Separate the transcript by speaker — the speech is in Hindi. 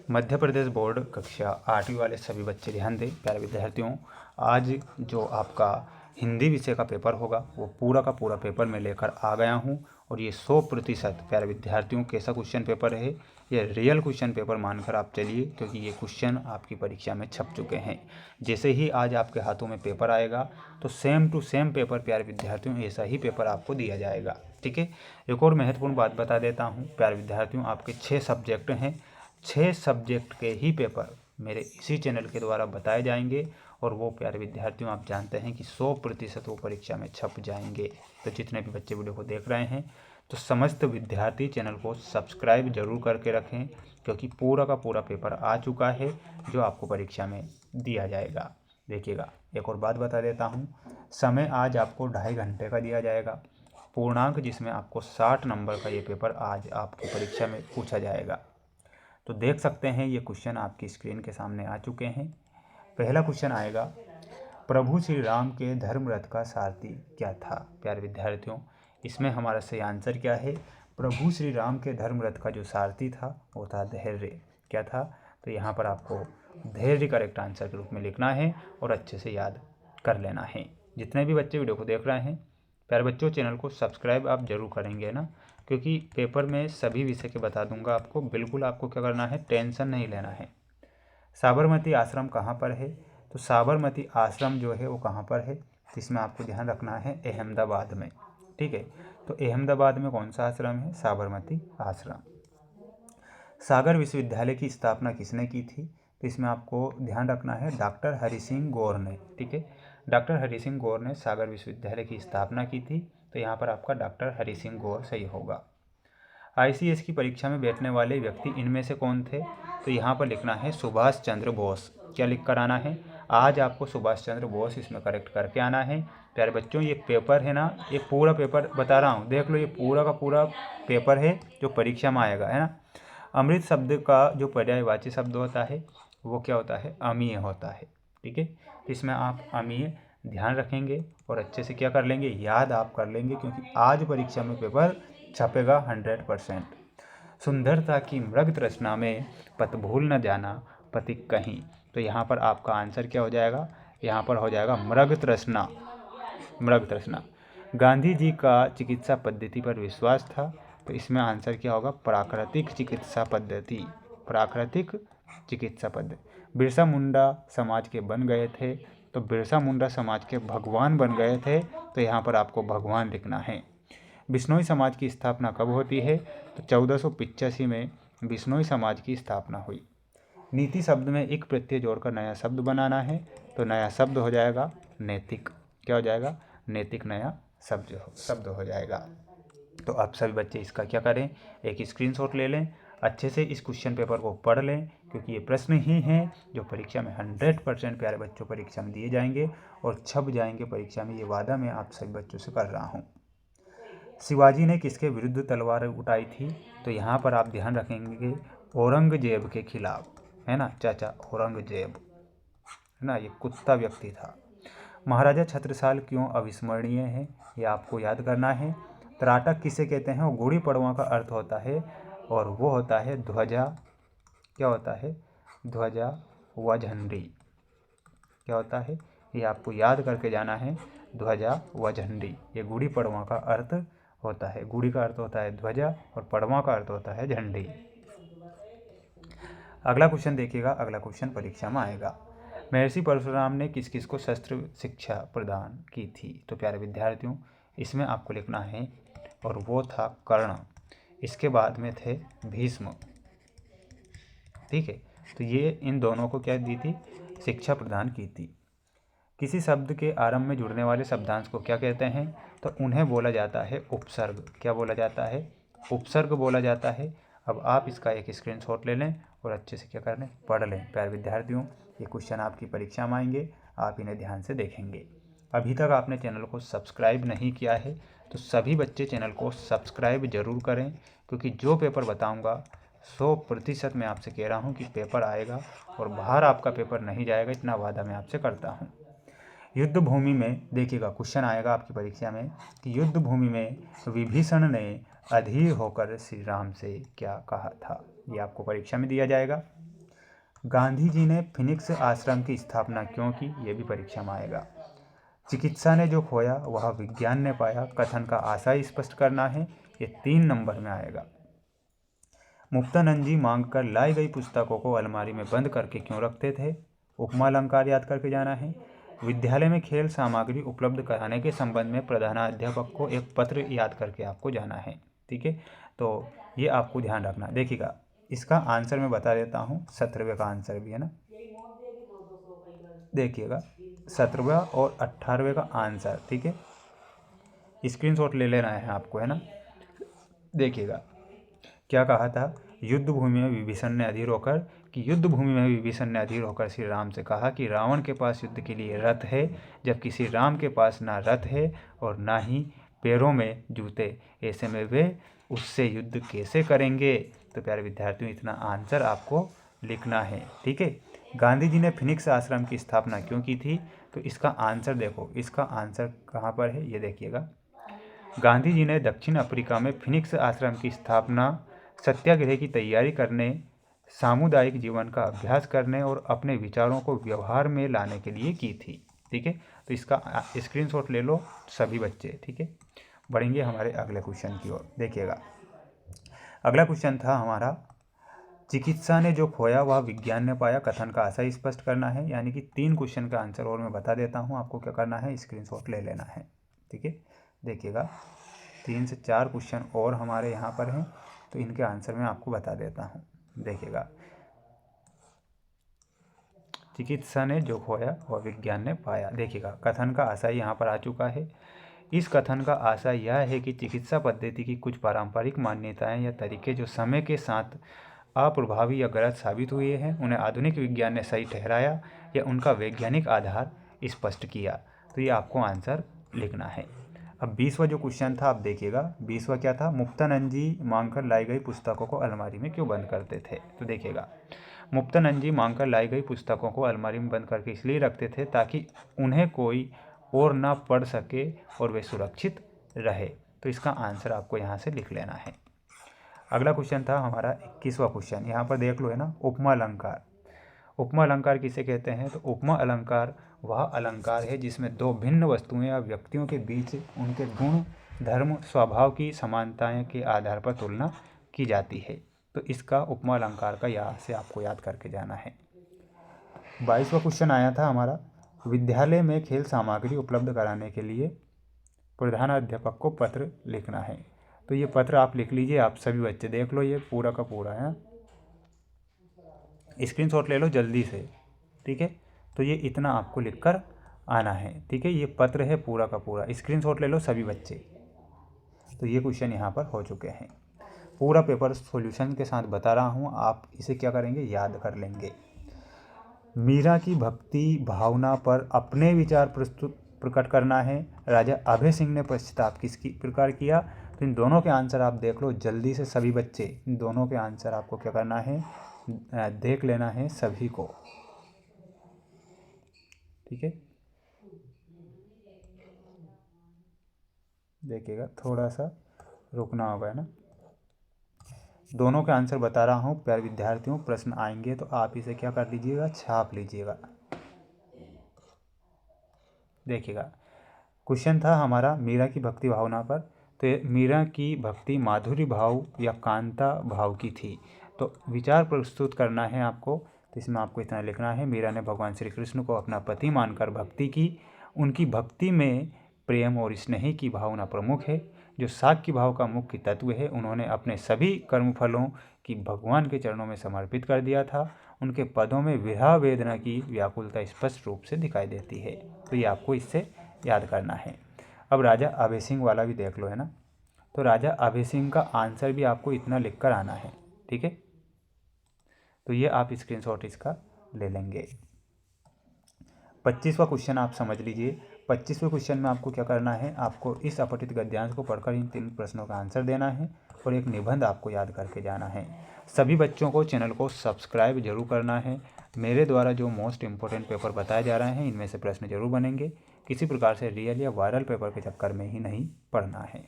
Speaker 1: मध्य प्रदेश बोर्ड कक्षा 8वीं वाले सभी बच्चे ध्यान दें। प्यारे विद्यार्थियों, आज जो आपका हिंदी विषय का पेपर होगा वो पूरा का पूरा पेपर मैं लेकर आ गया हूं और ये 100% प्यारे विद्यार्थियों कैसा क्वेश्चन पेपर है, ये रियल क्वेश्चन पेपर मानकर आप चलिए, क्योंकि ये क्वेश्चन आपकी परीक्षा में छप चुके हैं। जैसे ही आज आपके हाथों में पेपर आएगा तो सेम टू सेम पेपर प्यारे विद्यार्थियों ऐसा ही पेपर आपको दिया जाएगा। ठीक है। एक और महत्वपूर्ण बात बता देता हूँ प्यारे विद्यार्थियों, आपके 6 सब्जेक्ट हैं, 6 सब्जेक्ट के ही पेपर मेरे इसी चैनल के द्वारा बताए जाएंगे और वो प्यारे विद्यार्थियों आप जानते हैं कि 100% वो परीक्षा में छप जाएंगे। तो जितने भी बच्चे वीडियो को देख रहे हैं तो समस्त विद्यार्थी चैनल को सब्सक्राइब जरूर करके रखें, क्योंकि पूरा का पूरा पेपर आ चुका है जो आपको परीक्षा में दिया जाएगा। देखिएगा, एक और बात बता देता हूँ, समय आज आपको 2.5 घंटे का दिया जाएगा, पूर्णांक जिसमें आपको 60 नंबर का ये पेपर आज आपकी परीक्षा में पूछा जाएगा। तो देख सकते हैं ये क्वेश्चन आपकी स्क्रीन के सामने आ चुके हैं। पहला क्वेश्चन आएगा, प्रभु श्री राम के धर्म रथ का सारथी क्या था। प्यारे विद्यार्थियों, इसमें हमारा सही आंसर क्या है, प्रभु श्री राम के धर्म रथ का जो सारथी था वो था धैर्य। क्या था, तो यहाँ पर आपको धैर्य करेक्ट आंसर के रूप में लिखना है और अच्छे से याद कर लेना है। जितने भी बच्चे वीडियो को देख रहे हैं प्यारे बच्चों, चैनल को सब्सक्राइब आप जरूर करेंगे ना, क्योंकि पेपर में सभी विषय के बता दूंगा आपको। बिल्कुल आपको क्या करना है, टेंशन नहीं लेना है। साबरमती आश्रम कहाँ पर है, तो साबरमती आश्रम जो है वो कहाँ पर है, तो इसमें आपको ध्यान रखना है अहमदाबाद में। ठीक है, तो अहमदाबाद में कौन सा आश्रम है, साबरमती आश्रम। सागर विश्वविद्यालय की स्थापना किसने की थी, तो इसमें आपको ध्यान रखना है डॉक्टर हरि सिंह गौर ने। ठीक है, डॉक्टर हरि सिंह गौर ने सागर विश्वविद्यालय की स्थापना की थी, तो यहाँ पर आपका डॉक्टर हरि सिंह गौर सही होगा। ICS की परीक्षा में बैठने वाले व्यक्ति इनमें से कौन थे, तो यहाँ पर लिखना है सुभाष चंद्र बोस। क्या लिख कर आना है, आज आपको सुभाष चंद्र बोस इसमें करेक्ट करके आना है। प्यारे बच्चों, ये पेपर है ना, ये पूरा पेपर बता रहा हूँ, देख लो, ये पूरा का पूरा पेपर है जो परीक्षा में आएगा, है ना। अमृत शब्द का जो पर्यायवाची शब्द होता है वो क्या होता है, अमीय होता है। ठीक है, तो इसमें आप अमीय ध्यान रखेंगे और अच्छे से क्या कर लेंगे, याद आप कर लेंगे, क्योंकि आज परीक्षा में पेपर छपेगा 100%। सुंदरता की मृग तृष्णा में पत भूल न जाना पति कहीं, तो यहाँ पर आपका आंसर क्या हो जाएगा, यहाँ पर हो जाएगा मृग तृष्णा। मृग तृष्णा। गांधी जी का चिकित्सा पद्धति पर विश्वास था, तो इसमें आंसर क्या होगा, प्राकृतिक चिकित्सा पद्धति। प्राकृतिक चिकित्सा पद्धति। बिरसा मुंडा समाज के बन गए थे, तो बिरसा मुंडा समाज के भगवान बन गए थे, तो यहाँ पर आपको भगवान लिखना है। बिश्नोई समाज की स्थापना कब होती है, तो 1485 में बिश्नोई समाज की स्थापना हुई। नीति शब्द में एक प्रत्यय जोड़कर नया शब्द बनाना है, तो नया शब्द हो जाएगा नैतिक। क्या हो जाएगा, नैतिक नया शब्द हो जाएगा। तो आप सभी बच्चे इसका क्या करें, एक स्क्रीनशॉट ले लें, अच्छे से इस क्वेश्चन पेपर को पढ़ लें, क्योंकि ये प्रश्न ही हैं जो परीक्षा में 100% प्यारे बच्चों परीक्षा में दिए जाएंगे और छप जाएंगे परीक्षा में, ये वादा मैं आप सभी बच्चों से कर रहा हूँ। शिवाजी ने किसके विरुद्ध तलवार उठाई थी, तो यहाँ पर आप ध्यान रखेंगे औरंगजेब के खिलाफ, है ना, चाचा औरंगजेब, है ना, ये कुत्ता व्यक्ति था। महाराजा छत्रसाल क्यों अविस्मरणीय है, ये आपको याद करना है। त्राटक किसे कहते हैं, वो गुड़ी पड़वा का अर्थ होता है और वो होता है ध्वजा। क्या होता है, ध्वजा व झंडी। क्या होता है, ये आपको याद करके जाना है, ध्वजा व झंडी, ये गुड़ी पड़वा का अर्थ होता है। गुड़ी का अर्थ होता है ध्वजा और पड़वा का अर्थ होता है झंडी। अगला क्वेश्चन देखिएगा, अगला क्वेश्चन परीक्षा में आएगा। महर्षि परशुराम ने किस किस को शस्त्र शिक्षा प्रदान की थी, तो प्यारे विद्यार्थियों इसमें आपको लिखना है और वो था कर्ण। इसके बाद में थे भीष्म। ठीक है, तो ये इन दोनों को क्या दी थी, शिक्षा प्रदान की थी। किसी शब्द के आरंभ में जुड़ने वाले शब्दांश को क्या कहते हैं, तो उन्हें बोला जाता है उपसर्ग। क्या बोला जाता है, उपसर्ग बोला जाता है। अब आप इसका एक स्क्रीनशॉट ले लें और अच्छे से क्या कर लें, पढ़ लें। प्यारे विद्यार्थियों, ये क्वेश्चन आपकी परीक्षा में आएंगे, आप इन्हें ध्यान से देखेंगे। अभी तक आपने चैनल को सब्सक्राइब नहीं किया है तो सभी बच्चे चैनल को सब्सक्राइब जरूर करें, क्योंकि जो पेपर बताऊँगा 100% मैं आपसे कह रहा हूँ कि पेपर आएगा और बाहर आपका पेपर नहीं जाएगा, इतना वादा मैं आपसे करता हूँ। युद्ध भूमि में देखिएगा, क्वेश्चन आएगा आपकी परीक्षा में कि युद्ध भूमि में विभीषण ने अधीर होकर श्री राम से क्या कहा था, ये आपको परीक्षा में दिया जाएगा। गांधी जी ने फिनिक्स आश्रम की स्थापना क्यों की, ये भी परीक्षा में आएगा। चिकित्सा ने जो खोया वह विज्ञान ने पाया, कथन का आशय स्पष्ट करना है, ये 3 नंबर में आएगा। मुक्तानंद जी मांग कर लाई गई पुस्तकों को अलमारी में बंद करके क्यों रखते थे, उपमा अलंकार याद करके जाना है। विद्यालय में खेल सामग्री उपलब्ध कराने के संबंध में प्रधानाध्यापक को एक पत्र याद करके आपको जाना है। ठीक है, तो ये आपको ध्यान रखना। देखिएगा, इसका आंसर मैं बता देता हूँ, 17वें का आंसर भी है ना, देखिएगा 17वां और 18वें का आंसर। ठीक है, स्क्रीनशॉट ले लेना है आपको, है ना। देखिएगा क्या कहा था, युद्ध भूमि में विभीषण ने अधीर होकर श्री राम से कहा कि रावण के पास युद्ध के लिए रथ है, जबकि श्री राम के पास ना रथ है और ना ही पैरों में जूते, ऐसे में वे उससे युद्ध कैसे करेंगे। तो प्यारे विद्यार्थियों, इतना आंसर आपको लिखना है। ठीक है, गांधी जी ने फिनिक्स आश्रम की स्थापना क्यों की थी, तो इसका आंसर देखो, इसका आंसर कहाँ पर है, ये देखिएगा। गांधी जी ने दक्षिण अफ्रीका में फिनिक्स आश्रम की स्थापना सत्याग्रह की तैयारी करने, सामुदायिक जीवन का अभ्यास करने और अपने विचारों को व्यवहार में लाने के लिए की थी। ठीक है, तो इसका स्क्रीनशॉट ले लो सभी बच्चे। ठीक है, बढ़ेंगे हमारे अगले क्वेश्चन की ओर। देखिएगा, अगला क्वेश्चन था हमारा, चिकित्सा ने जो खोया वह विज्ञान ने पाया, कथन का आशय स्पष्ट करना है। यानी कि 3 क्वेश्चन का आंसर और मैं बता देता हूँ, आपको क्या करना है, स्क्रीनशॉट ले लेना है। ठीक है, देखिएगा 3 से 4 क्वेश्चन और हमारे यहाँ पर हैं, तो इनके आंसर मैं आपको बता देता हूँ। देखिएगा, चिकित्सा ने जो खोया वह विज्ञान ने पाया। देखिएगा, कथन का आशय यहाँ पर आ चुका है। इस कथन का आशय यह है कि चिकित्सा पद्धति की कुछ पारंपरिक मान्यताएं या तरीके जो समय के साथ अप्रभावी या गलत साबित हुए हैं, उन्हें आधुनिक विज्ञान ने सही ठहराया या उनका वैज्ञानिक आधार स्पष्ट किया। तो ये आपको आंसर लिखना है। अब 20वां जो क्वेश्चन था, आप देखिएगा 20वां क्या था, मुक्तानंद जी मांगकर लाई गई पुस्तकों को अलमारी में क्यों बंद करते थे। तो देखिएगा, मुक्तानंद जी मांगकर लाई गई पुस्तकों को अलमारी में बंद करके इसलिए रखते थे ताकि उन्हें कोई और ना पढ़ सके और वे सुरक्षित रहे। तो इसका आंसर आपको यहाँ से लिख लेना है। अगला क्वेश्चन था हमारा 21वां क्वेश्चन, यहाँ पर देख लो, है ना, उपमा अलंकार। उपमा अलंकार किसे कहते हैं, तो उपमा अलंकार वह अलंकार है जिसमें 2 भिन्न वस्तुएं या व्यक्तियों के बीच उनके गुण, धर्म, स्वभाव की समानताएं के आधार पर तुलना की जाती है। तो इसका उपमा अलंकार का यहाँ से आपको याद करके जाना है। 22वां क्वेश्चन आया था हमारा, विद्यालय में खेल सामग्री उपलब्ध कराने के लिए प्रधानाध्यापक को पत्र लिखना है। तो ये पत्र आप लिख लीजिए, आप सभी बच्चे देख लो, ये पूरा का पूरा है, स्क्रीनशॉट ले लो जल्दी से। ठीक है, तो ये इतना आपको लिखकर आना है। ठीक है, ये पत्र है पूरा का पूरा, स्क्रीनशॉट ले लो सभी बच्चे। तो ये क्वेश्चन यहाँ पर हो चुके हैं। पूरा पेपर सॉल्यूशन के साथ बता रहा हूँ, आप इसे क्या करेंगे, याद कर लेंगे। मीरा की भक्ति भावना पर अपने विचार प्रकट करना है। राजा अभय सिंह ने पश्चाताप किसकी प्रकार किया। तो इन दोनों के आंसर आप देख लो जल्दी से सभी बच्चे, इन दोनों के आंसर आपको क्या करना है, देख लेना है सभी को। ठीक है, देखिएगा थोड़ा सा रुकना होगा, है ना। दोनों के आंसर बता रहा हूँ प्यारे विद्यार्थियों, प्रश्न आएंगे तो आप इसे क्या कर लीजिएगा, छाप लीजिएगा। देखिएगा, क्वेश्चन था हमारा मीरा की भक्ति भावना पर। तो मीरा की भक्ति माधुरी भाव या कांता भाव की थी। तो विचार प्रस्तुत करना है आपको, तो इसमें आपको इतना लिखना है, मीरा ने भगवान श्री कृष्ण को अपना पति मानकर भक्ति की। उनकी भक्ति में प्रेम और स्नेह की भावना प्रमुख है, जो साक्ष्य भाव का मुख्य तत्व है। उन्होंने अपने सभी कर्मफलों की भगवान के चरणों में समर्पित कर दिया था। उनके पदों में विरह वेदना की व्याकुलता स्पष्ट रूप से दिखाई देती है। तो ये आपको इससे याद करना है। अब राजा अभय सिंह वाला भी देख लो, है ना। तो राजा अभय सिंह का आंसर भी आपको इतना लिख कर आना है। ठीक है, तो ये आप स्क्रीनशॉट इसका ले लेंगे। 25वां क्वेश्चन आप समझ लीजिए। 25वें क्वेश्चन में आपको क्या करना है, आपको इस अपठित गद्यांश को पढ़कर इन 3 प्रश्नों का आंसर देना है और एक निबंध आपको याद करके जाना है। सभी बच्चों को चैनल को सब्सक्राइब जरूर करना है। मेरे द्वारा जो मोस्ट इम्पोर्टेंट पेपर बताए जा रहे हैं, इनमें से प्रश्न जरूर बनेंगे। किसी प्रकार से रियल या वायरल पेपर के चक्कर में ही नहीं पढ़ना है।